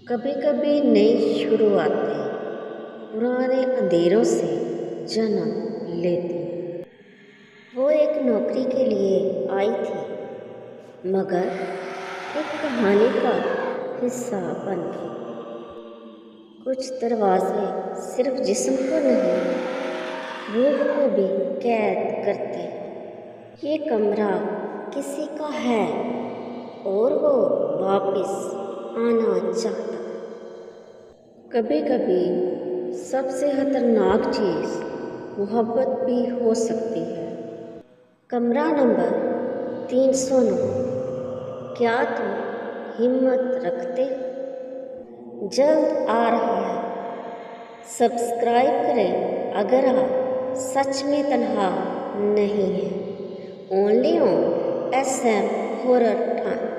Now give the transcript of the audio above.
कभी कभी नई शुरुआतें पुराने अंधेरों से जन्म लेती हैं। वो एक नौकरी के लिए आई थी, मगर एक कहानी का हिस्सा बन गई। कुछ दरवाजे सिर्फ जिस्म को नहीं, रूह को भी कैद करते हैं। ये कमरा किसी का है और वो वापस आना चाहता। कभी कभी सबसे खतरनाक चीज़ मोहब्बत भी हो सकती है। कमरा नंबर 309। क्या तुम हिम्मत रखते? जल्द आ रहा है। सब्सक्राइब करें अगर आप सच में तन्हा नहीं हैं। Only on SM horror time.